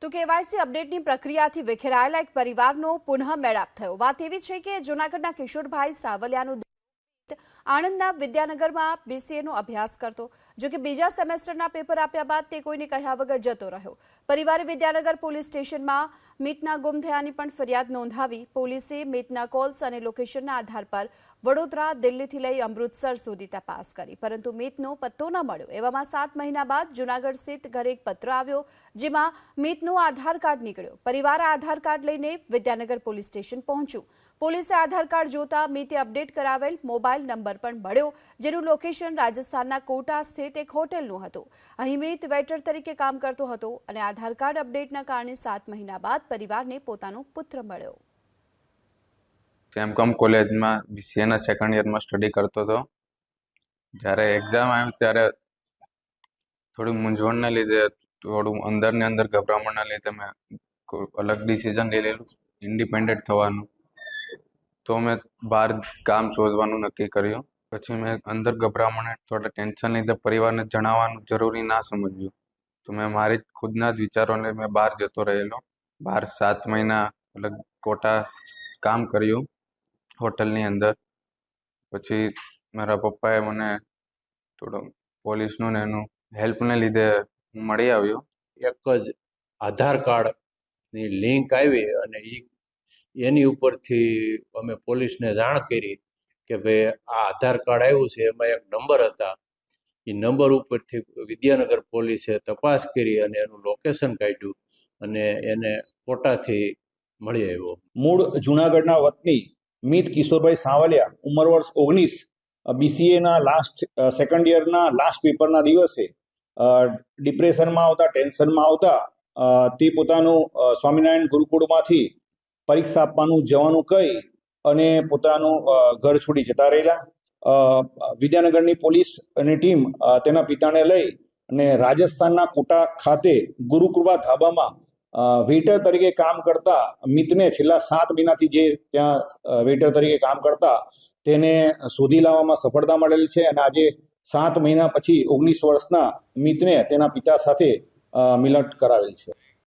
તો કેવાયસી અપડેટની પ્રક્રિયાથી વિખેરાયેલા એક પરિવારનો પુનઃ મેળાપ થયો। વાત એવી છે કે જૂનાગઢના કિશોરભાઈ સાવલિયાનું આણંદના વિદ્યાનગરમાં બીસીએનો અભ્યાસ કરતો, જો કે બીજા સેમેસ્ટરના પેપર આપ્યા બાદ તે કોઈને કહ્યા વગર જતો રહ્યો। પરિવારે વિદ્યાનગર પોલીસ સ્ટેશનમાં મિતના ગુમ થયાની પણ ફરિયાદ નોંધાવી। પોલીસે મિતના કોલ્સ અને લોકેશનના આધાર પર વડોદરા, દિલ્હીથી લઈ અમૃતસર સુધી તપાસ કરી, પરંતુ મિતનો પત્તો ન મળ્યો। એવામાં 7 મહિના બાદ જૂનાગઢ સ્થિત ઘરે એક પત્ર આવ્યો, જેમાં મિતનું આધાર કાર્ડ નીકળ્યો। પરિવાર આધાર કાર્ડ લઈને વિદ્યાનગર પોલીસ સ્ટેશન પહોંચ્યું। પોલીસે આધાર કાર્ડ જોતા મિતે અપડેટ કરાવેલ મોબાઈલ નંબર પણ મળ્યો, જેનું લોકેશન રાજસ્થાનના કોટા સ્થિત એક હોટેલનું હતું। અહીં મિત વેટર તરીકે કામ કરતો હતો અને આધાર કાર્ડ અપડેટના કારણે 7 મહિના બાદ પરિવારને પોતાનો પુત્ર મળ્યો। એમકોમ કોલેજમાં બીસીએના સેકન્ડ યરમાં સ્ટડી કરતો હતો। જ્યારે એક્ઝામ આવી ત્યારે થોડી મૂંઝવણના લીધે, થોડું અંદર ગભરામણના લીધે મેં અલગ ડિસિઝન લઈ લીધું, ઇન્ડિપેન્ડન્ટ થવાનું। તો મેં બહાર કામ શોધવાનું નક્કી કર્યું। પછી મેં અંદર ગભરામણ, થોડા ટેન્શન લીધે પરિવારને જણાવવાનું જરૂરી ના સમજ્યું, તો મેં મારી ખુદના જ વિચારોને મેં બહાર જતો રહેલો। બહાર 7 મહિના અલગ કોટા કામ કર્યું હોટલની અંદર। પછી મારા પપ્પાએ મને થોડો પોલીસનું ને એનું હેલ્પને લીધે હું મળી આવ્યો। એક જ આધાર કાર્ડની લિંક આવી અને એની ઉપરથી અમે પોલીસને જાણ કરી કે ભાઈ આ આધાર કાર્ડ આવ્યું છે, એમાં એક નંબર હતા। એ નંબર ઉપરથી વિદ્યાનગર પોલીસે તપાસ કરી અને એનું લોકેશન કાઢ્યું અને એને કોટાથી મળી આવ્યો। મૂળ જૂનાગઢના વતની મિત કિશોરભાઈ સાવલિયા, ઉંમર વર્ષ 19, બીસીએના સેકન્ડ યરના લાસ્ટ પેપરના દિવસે ડિપ્રેશનમાં આવતા, ટેન્શનમાં આવતા તે પોતાનું સ્વામિનારાયણ ગુરુકુળમાંથી પરીક્ષા આપવાનું જવાનું કહી અને પોતાનું ઘર છોડી જતા રહેલા। વિદ્યાનગરની પોલીસ અને ટીમ તેના પિતાને લઈ અને રાજસ્થાનના કોટા ખાતે ગુરુકૃપા ધાબામાં વેઇટર તરીકે કામ કરતા મિતને છેલ્લા 7 મહિનાથી જે ત્યાં વેઇટર તરીકે કામ કરતા તેને શોધી લાવવામાં સફળતા મળેલ છે અને આજે 7 મહિના પછી 19 વર્ષના મિતને તેના પિતા સાથે મિલન કરાવેલ છે।